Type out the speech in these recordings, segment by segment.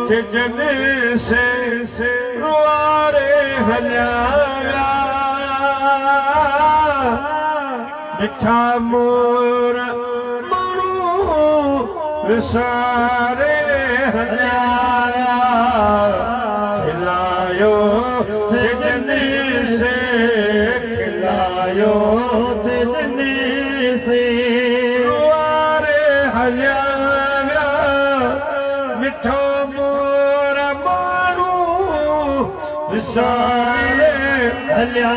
जने से रुआरे हलिया मिठा मोर मानू विसारे हलिया खिलायो जने से खिलायो जने से रुआरे हलिया मिठो मोर मानू विसारे हलिया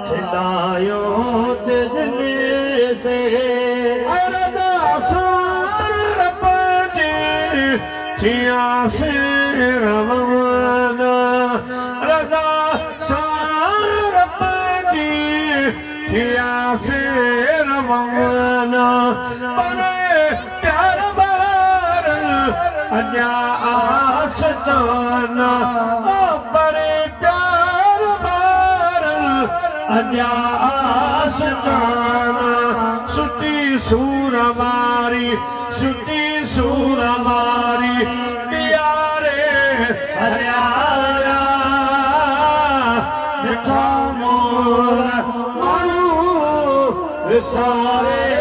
खिलायो जने से थिया से रवाना रज़ा सार पंहिंजी थिया से रवाना पर प्यार बारन अञा आसताना पर प्यार बारन अञा आसताना सुठी सूर वारी सुठी सूर वारी प्यारे हलिया मिठा मोर मानू विसारे